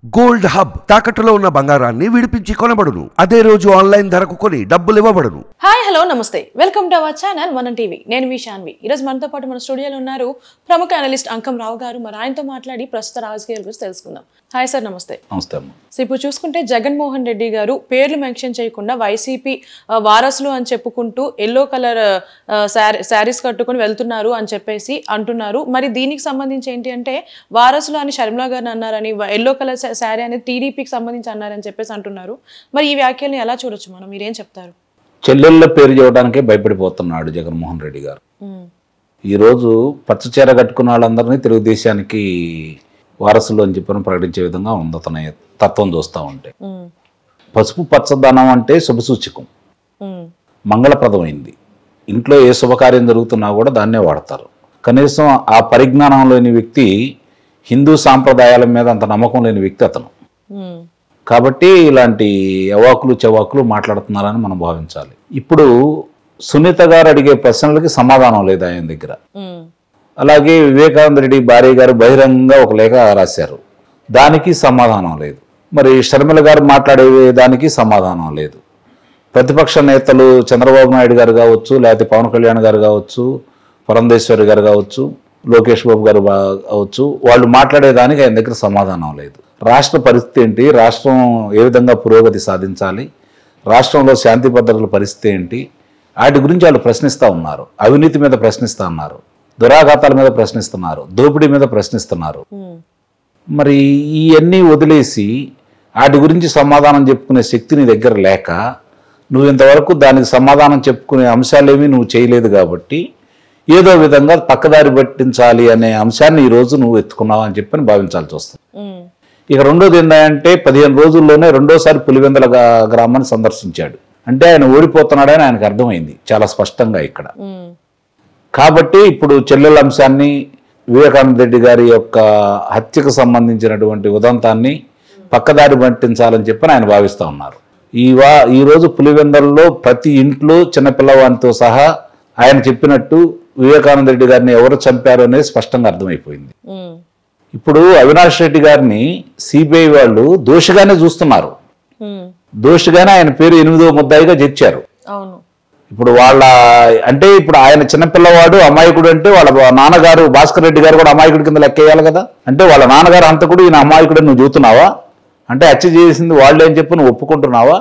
Gold hub తాకట్టులో ఉన్న బంగారాన్ని విడిపించి కొనబడును. అదే రోజు ఆన్లైన్ ధరకు కొని డబ్బులు ఇవ్వబడును. హాయ్ హలో నమస్తే, వెల్కమ్ టు అవర్ ఛానల్ మనం టీవీ. నేను మీ శాన్వి. ఈ రోజు మనతో పాటు మన స్టూడియోలో ఉన్నారు ప్రముఖ అనలిస్ట్ అంకం రావు గారు. మరి ఆయనతో మాట్లాడి ప్రస్తుత రాజకీయాల గురించి తెలుసుకుందాం. హాయ్ సార్, నమస్తే. నమస్తే అమ్మ. సో ఇప్పుడు చూసుకుంటే జగన్మోహన్ రెడ్డి గారు పేర్లు మెన్షన్ చేయకుండా వైసీపీ వారసులు అని చెప్పుకుంటూ ఎల్లో కలర్ శారీస్ కట్టుకుని వెళ్తున్నారు అని చెప్పేసి అంటున్నారు. మరి దీనికి సంబంధించి ఏంటి అంటే వారసులు అని షర్మిలా గారిని అన్నారని, ఎల్లో కలర్ శారీ అనేది టీడీపీకి సంబంధించి అన్నారని చెప్పేసి అంటున్నారు. మరి ఈ వ్యాఖ్యల్ని ఎలా చూడొచ్చు మనం? మీరేం చెప్తారు? చెల్లెళ్ళ పేరు చెప్పడానికే భయపడిపోతున్నాడు జగన్మోహన్ రెడ్డి గారు. ఈరోజు పచ్చచీర కట్టుకున్న వాళ్ళందరినీ తెలుగుదేశానికి వారసులు అని చెప్పని ప్రకటించే విధంగా ఉంది అతని తత్వం చూస్తూ ఉంటే. పసుపు పచ్చదనం అంటే శుభసూచకం, మంగళప్రదమైంది. ఇంట్లో ఏ శుభకార్యం జరుగుతున్నా కూడా దాన్నే వాడతారు. కనీసం ఆ పరిజ్ఞానం లేని వ్యక్తి, హిందూ సాంప్రదాయాల మీద అంత నమ్మకం లేని వ్యక్తి అతను. కాబట్టి ఇలాంటి అవాకులు చెవాకులు మాట్లాడుతున్నారని మనం భావించాలి. ఇప్పుడు సునీత గారు అడిగే ప్రశ్నలకి సమాధానం లేదు ఆయన దగ్గర. అలాగే వివేకానంద రెడ్డి భార్య గారు బహిరంగంగా ఒక లేఖ రాశారు, దానికి సమాధానం లేదు. మరి షర్మిల గారు మాట్లాడే దానికి సమాధానం లేదు. ప్రతిపక్ష నేతలు చంద్రబాబు నాయుడు గారు కావచ్చు, లేకపోతే పవన్ కళ్యాణ్ గారు కావచ్చు, పురంధేశ్వరి గారు కావచ్చు, లోకేష్ బాబు గారు కావచ్చు, వాళ్ళు మాట్లాడేదానికి ఆయన దగ్గర సమాధానం లేదు. రాష్ట్ర పరిస్థితి ఏంటి, రాష్ట్రం ఏ విధంగా పురోగతి సాధించాలి, రాష్ట్రంలో శాంతి భద్రతల పరిస్థితి ఏంటి, వాటి గురించి వాళ్ళు ప్రశ్నిస్తూ ఉన్నారు. అవినీతి మీద ప్రశ్నిస్తూ ఉన్నారు, దురాఘాతాల మీద ప్రశ్నిస్తున్నారు, దోపిడీ మీద ప్రశ్నిస్తున్నారు. మరి ఇవన్నీ వదిలేసి వాటి గురించి సమాధానం చెప్పుకునే శక్తి నీ దగ్గర లేక, నువ్వు ఇంతవరకు దానికి సమాధానం చెప్పుకునే అంశాలేమీ నువ్వు చేయలేదు. కాబట్టి ఏదో విధంగా పక్కదారి పట్టించాలి అనే అంశాన్ని ఈరోజు నువ్వు ఎత్తుకున్నావు అని చెప్పని భావించాల్సి వస్తుంది. ఇక రెండోది ఏంటంటే 15 రోజుల్లోనే రెండోసారి పులివెందుల గ్రామాన్ని సందర్శించాడు. అంటే ఆయన ఓడిపోతున్నాడని ఆయనకు అర్థమైంది చాలా స్పష్టంగా ఇక్కడ. కాబట్టి ఇప్పుడు చెల్లెల అంశాన్ని, వివేకానంద రెడ్డి గారి యొక్క హత్యకు సంబంధించినటువంటి ఉదంతాన్ని పక్కదారి పట్టించాలని చెప్పని ఆయన భావిస్తూ ఉన్నారు. ఈరోజు పులివెందులలో ప్రతి ఇంట్లో చిన్నపిల్లవానితో సహా ఆయన చెప్పినట్టు వివేకానంద రెడ్డి గారిని ఎవరు చంపారు అనేది స్పష్టంగా అర్థమైపోయింది. ఇప్పుడు అవినాష్ రెడ్డి గారిని సిబిఐ వాళ్ళు దోషిగానే చూస్తున్నారు. దోషిగానే ఆయన పేరు 8వ ముద్దాయిగా చేర్చారు. ఇప్పుడు ఇప్పుడు ఆయన చిన్నపిల్లవాడు అమాయకుడు అంటే వాళ్ళ నాన్నగారు భాస్కర్ రెడ్డి గారు కూడా అమాయకుడి కింద లెక్కేయాలి కదా. అంటే వాళ్ళ నాన్నగారు హంతకుడు, ఈయన అమాయకుడు నువ్వు చూస్తున్నావా? అంటే హత్య చేసింది వాళ్ళే అని చెప్పి నువ్వు ఒప్పుకుంటున్నావా?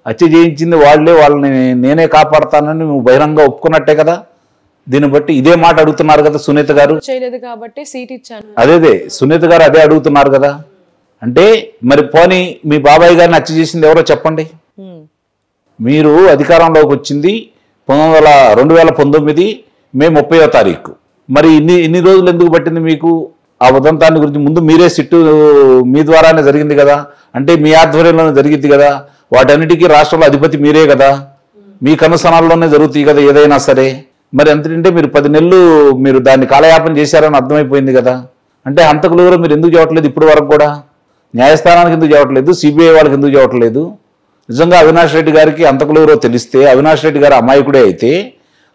హత్య చేయించింది వాళ్ళే, వాళ్ళని నేనే కాపాడతానని నువ్వు బహిరంగంగా ఒప్పుకున్నట్టే కదా. దీన్ని బట్టి ఇదే మాట అడుగుతున్నారు కదా సునీత గారు. అదే సునీత గారు అదే అడుగుతున్నారు కదా. అంటే మరి పోనీ మీ బాబాయ్ గారిని హత్య చేసింది ఎవరో చెప్పండి. మీరు అధికారంలోకి వచ్చింది 2019 మే 30వ తారీఖు. మరి ఇన్ని రోజులు ఎందుకు పట్టింది మీకు? ఆ ఉదంతాన్ని గురించి ముందు మీరే సిట్టు మీ ద్వారానే జరిగింది కదా, అంటే మీ ఆధ్వర్యంలోనే జరిగింది కదా. వాటన్నిటికీ రాష్ట్రంలో అధిపతి మీరే కదా, మీ కనుసనాల్లోనే జరుగుతాయి కదా ఏదైనా సరే. మరి ఎంతంటే మీరు 10 నెలలు మీరు దాన్ని కాలయాపన చేశారని అర్థమైపోయింది కదా. అంటే హంతకులు ఎవరో మీరు ఎందుకు చెప్పట్లేదు? ఇప్పుడు వరకు కూడా న్యాయస్థానానికి ఎందుకు చెప్పట్లేదు? సిబిఐ వాళ్ళకి ఎందుకు చెప్పట్లేదు? నిజంగా అవినాష్ రెడ్డి గారికి హంతకులు ఎవరో తెలిస్తే, అవినాష్ రెడ్డి గారు అమాయకుడే అయితే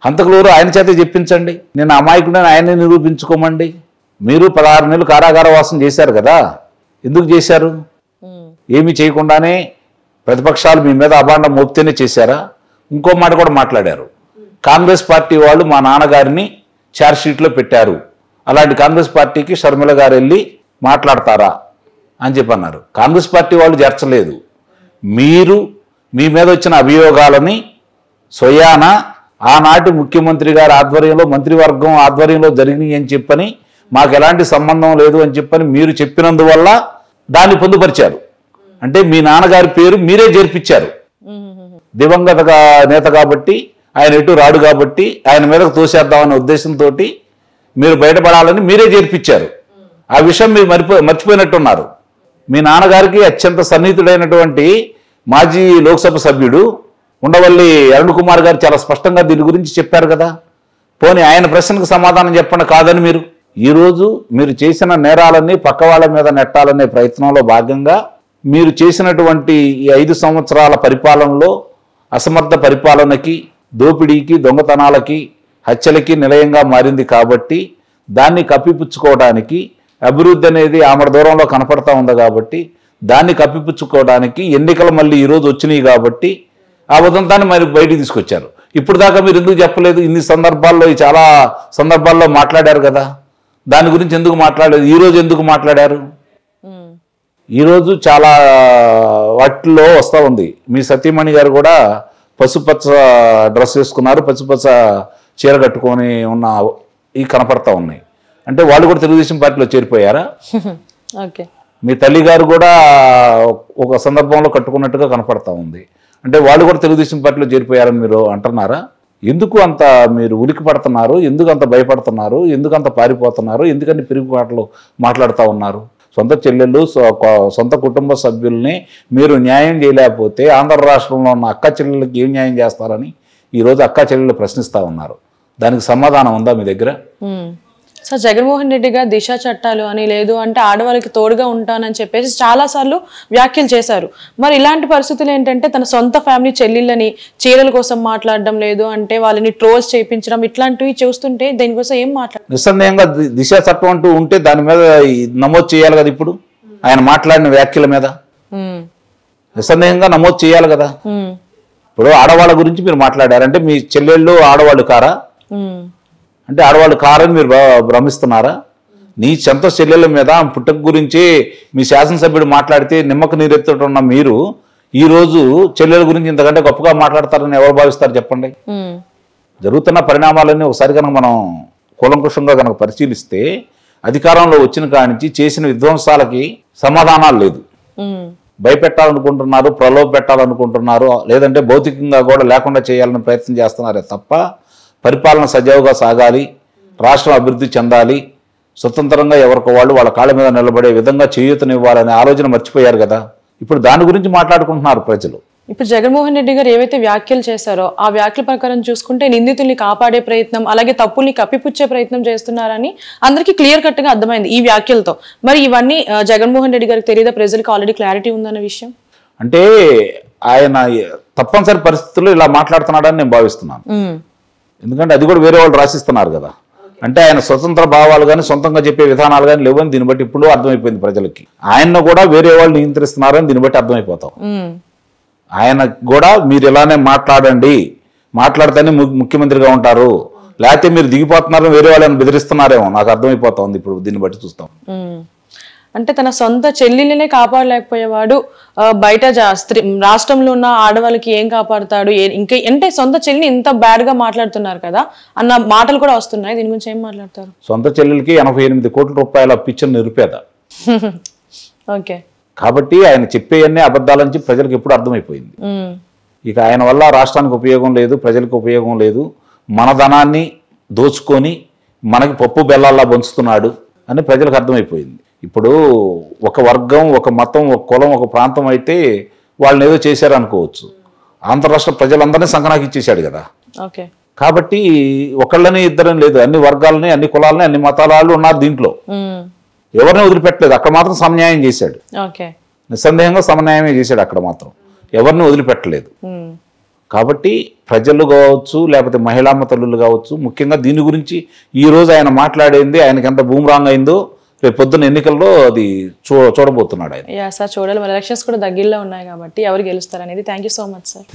హంతకులు ఎవరో ఆయన చేతే చెప్పించండి. నేను అమాయకుడని ఆయనే నిరూపించుకోమండి. మీరు 16 నెలలు కారాగార వాసం చేశారు కదా, ఎందుకు చేశారు? ఏమీ చేయకుండానే ప్రతిపక్షాలు మీ మీద అభాండం మోపితేనే చేశారా? ఇంకో మాట కూడా మాట్లాడారు, కాంగ్రెస్ పార్టీ వాళ్ళు మా నాన్నగారిని ఛార్జ్షీట్లో పెట్టారు, అలాంటి కాంగ్రెస్ పార్టీకి షర్మిల గారు వెళ్ళి మాట్లాడతారా అని చెప్పి అన్నారు. కాంగ్రెస్ పార్టీ వాళ్ళు చేర్చలేదు. మీరు మీ మీద వచ్చిన అభియోగాలని స్వయాన ఆనాటి ముఖ్యమంత్రి గారి ఆధ్వర్యంలో, మంత్రివర్గం ఆధ్వర్యంలో జరిగినాయి అని చెప్పని, మాకు ఎలాంటి సంబంధం లేదు అని చెప్పని మీరు చెప్పినందువల్ల దాన్ని పొందుపరిచారు. అంటే మీ నాన్నగారి పేరు మీరే చేర్పించారు. దివంగత నేత కాబట్టి, ఆయన ఎటు రాడు కాబట్టి ఆయన మీదకు తోసేద్దామనే ఉద్దేశంతో మీరు బయటపడాలని మీరే చేర్పించారు. ఆ విషయం మీరు మర్చిపోయినట్టున్నారు. మీ నాన్నగారికి అత్యంత సన్నిహితుడైనటువంటి మాజీ లోక్సభ సభ్యుడు ఉండవల్లి అరుణ్ కుమార్ గారు చాలా స్పష్టంగా దీని గురించి చెప్పారు కదా. పోనీ ఆయన ప్రశ్నకు సమాధానం చెప్పండి కాదని ఈరోజు మీరు చేసిన నేరాలన్నీ పక్క వాళ్ళ మీద నెట్టాలనే ప్రయత్నంలో భాగంగా మీరు చేసినటువంటి ఈ 5 సంవత్సరాల పరిపాలనలో అసమర్థ పరిపాలనకి, దోపిడీకి, దొంగతనాలకి, హత్యలకి నిలయంగా మారింది. కాబట్టి దాన్ని కప్పిపుచ్చుకోవడానికి అభివృద్ధి అనేది ఆమె దూరంలో కనపడతా ఉంది కాబట్టి దాన్ని కప్పిపుచ్చుకోవడానికి ఎన్నికలు మళ్ళీ ఈరోజు వచ్చినాయి కాబట్టి ఆ ఉదంతాన్ని మరి బయటికి తీసుకొచ్చారు. ఇప్పుడు దాకా మీరు ఎందుకు చెప్పలేదు? ఇన్ని సందర్భాల్లో చాలా సందర్భాల్లో మాట్లాడారు కదా, దాని గురించి ఎందుకు మాట్లాడలేదు? ఈరోజు ఎందుకు మాట్లాడారు? ఈరోజు చాలా వాటిల్లో వస్తూ ఉంది. మీ సతీమణి గారు కూడా పసుపచ్చ డ్రెస్ వేసుకున్నారు, పసుపచ్చ చీర కట్టుకొని ఉన్న ఈ కనపడతా ఉన్నాయి. అంటే వాళ్ళు కూడా తెలుగుదేశం పార్టీలో చేరిపోయారా? ఓకే. మీ తల్లి గారు కూడా ఒక సందర్భంలో కట్టుకున్నట్టుగా కనపడతా ఉంది. అంటే వాళ్ళు కూడా తెలుగుదేశం పార్టీలో చేరిపోయారని మీరు అంటున్నారా? ఎందుకు అంత మీరు ఉలికి పడుతున్నారు? ఎందుకు అంత భయపడుతున్నారు? ఎందుకు అంత పారిపోతున్నారు? ఎందుకని పిరుగుపాటలు మాట్లాడుతూ ఉన్నారు? సొంత చెల్లెళ్ళు, సొంత కుటుంబ సభ్యుల్ని మీరు న్యాయం చేయలేకపోతే ఆంధ్ర రాష్ట్రంలో ఉన్న అక్క చెల్లెళ్ళకి ఏం న్యాయం చేస్తారని ఈరోజు అక్క చెల్లెళ్ళు ప్రశ్నిస్తూ ఉన్నారు. దానికి సమాధానం ఉందా మీ దగ్గర? సార్, జగన్మోహన్ రెడ్డి గారు దిశ చట్టాలు అని, లేదు అంటే ఆడవాళ్ళకి తోడుగా ఉంటానని చెప్పేసి చాలాసార్లు వ్యాఖ్యలు చేశారు. మరి ఇలాంటి పరిస్థితులు ఏంటంటే తన సొంత ఫ్యామిలీ చెల్లెళ్ళని చీరల కోసం మాట్లాడడం, లేదు అంటే వాళ్ళని ట్రోల్స్ చేయించడం, ఇట్లాంటివి చూస్తుంటే దీనికోసం ఏం మాట్లాడారు? నిస్సందేహంగా దిశ చట్టం అంటూ ఉంటే దాని మీద నమోదు చేయాలి కదా. ఇప్పుడు ఆయన మాట్లాడిన వ్యాఖ్యల మీద నిస్సందేహంగా నమోదు చేయాలి కదా. ఇప్పుడు ఆడవాళ్ళ గురించి మీరు మాట్లాడారంటే మీ చెల్లెళ్ళు ఆడవాళ్ళు కారా? అంటే ఆడవాళ్ళు కారని మీరు భ్రమిస్తున్నారా? నీ సొంత చెల్లెళ్ళ మీద పుట్టక గురించి మీ శాసనసభ్యుడు మాట్లాడితే నిమ్మకు నీరెత్తుతున్న మీరు ఈరోజు చెల్లెల గురించి ఇంతకంటే గొప్పగా మాట్లాడతారని ఎవరు భావిస్తారు చెప్పండి? జరుగుతున్న పరిణామాలన్నీ ఒకసారి కనుక మనం కూలంకుషంగా కనుక పరిశీలిస్తే అధికారంలో వచ్చిన కానించి చేసిన విధ్వంసాలకి సమాధానాలు లేదు. భయపెట్టాలనుకుంటున్నారు, ప్రలోభ పెట్టాలనుకుంటున్నారు, లేదంటే భౌతికంగా కూడా లేకుండా చేయాలని ప్రయత్నం చేస్తున్నారే తప్ప పరిపాలన సజావుగా సాగాలి, రాష్ట్రం అభివృద్ధి చెందాలి, స్వతంత్రంగా ఎవరికి వాళ్ళు వాళ్ళ కాళ్ళ మీద నిలబడే విధంగా చేయూతనివ్వాలనే ఆలోచన మర్చిపోయారు కదా. ఇప్పుడు దాని గురించి మాట్లాడుకుంటున్నారు ప్రజలు. ఇప్పుడు జగన్మోహన్ రెడ్డి గారు ఏవైతే వ్యాఖ్యలు చేశారో ఆ వ్యాఖ్యల ప్రకారం చూసుకుంటే నిందితుల్ని కాపాడే ప్రయత్నం, అలాగే తప్పుల్ని కప్పిపుచ్చే ప్రయత్నం చేస్తున్నారని అందరికీ క్లియర్ కట్ గా అర్థమైంది ఈ వ్యాఖ్యలతో. మరి ఇవన్నీ జగన్మోహన్ రెడ్డి గారికి తెలియదా? ప్రజలకు ఆల్రెడీ క్లారిటీ ఉందన్న విషయం. అంటే ఆయన తప్పనిసరి పరిస్థితుల్లో ఇలా మాట్లాడుతున్నాడని నేను భావిస్తున్నాను. ఎందుకంటే అది కూడా వేరే వాళ్ళు రాసిస్తున్నారు కదా. అంటే ఆయన స్వతంత్ర భావాలు కానీ సొంతంగా చెప్పే విధానాలు కానీ లేవని దీన్ని బట్టి ఇప్పుడు అర్థమైపోయింది ప్రజలకి. ఆయన్ను కూడా వేరే వాళ్ళు నియంత్రిస్తున్నారని దీన్ని బట్టి అర్థమైపోతాం. ఆయన కూడా మీరు ఇలానే మాట్లాడండి, మాట్లాడితేనే ముఖ్యమంత్రిగా ఉంటారు, లేకపోతే మీరు దిగిపోతున్నారని వేరే వాళ్ళని బెదిరిస్తున్నారేమో నాకు అర్థమైపోతుంది ఇప్పుడు దీన్ని బట్టి చూస్తాం. అంటే తన సొంత చెల్లెల్ని కాపాడలేకపోయేవాడు బయట రాష్ట్రంలో ఉన్న ఆడవాళ్ళకి ఏం కాపాడుతాడు? ఇంకా అంటే సొంత చెల్లిని ఇంత బ్యాడ్ గా మాట్లాడుతున్నారు కదా అన్న మాటలు కూడా వస్తున్నాయి. దీని గురించి ఏం మాట్లాడతారు? సొంత చెల్లెలకి 88 కోట్ల రూపాయల అప్పిచ్చిన నిరుపేద. ఓకే. కాబట్టి ఆయన చెప్పేయన్నీ అబద్ధాలని చెప్పి ప్రజలకు ఎప్పుడు అర్థమైపోయింది. ఇక ఆయన వల్ల రాష్ట్రానికి ఉపయోగం లేదు, ప్రజలకు ఉపయోగం లేదు, మన ధనాన్ని దోచుకొని మనకి పప్పు బెల్లాల్లా పంచుతున్నాడు అని ప్రజలకు అర్థమైపోయింది. ఇప్పుడు ఒక వర్గం, ఒక మతం, ఒక కులం, ఒక ప్రాంతం అయితే వాళ్ళని ఏదో చేశారు అనుకోవచ్చు. ఆంధ్ర రాష్ట్ర ప్రజలందరినీ సంకనాకి ఇచ్చేశాడు కదా. కాబట్టి ఒకళ్ళని ఇద్దరని లేదు, అన్ని వర్గాలని, అన్ని కులాలని, అన్ని మతాలు ఉన్నారు దీంట్లో. ఎవరిని వదిలిపెట్టలేదు. అక్కడ మాత్రం సమన్యాయం చేశాడు. నిస్సందేహంగా సమన్యాయమే చేశాడు. అక్కడ మాత్రం ఎవరిని వదిలిపెట్టలేదు. కాబట్టి ప్రజలు కావచ్చు, లేకపోతే మహిళామ్మ తల్లులు కావచ్చు, ముఖ్యంగా దీని గురించి ఈ రోజు ఆయన మాట్లాడేది ఆయనకి ఎంత బూమరాంగ్ అయిందో రేపు పొద్దున్న ఎన్నికల్లో అది చూడబోతున్నాడు ఆయన. సార్ చూడాలి. మరి ఎలక్షన్స్ కూడా దగ్గరలో ఉన్నాయి కాబట్టి ఎవరు గెలుస్తారు అనేది. Thank you so much sir.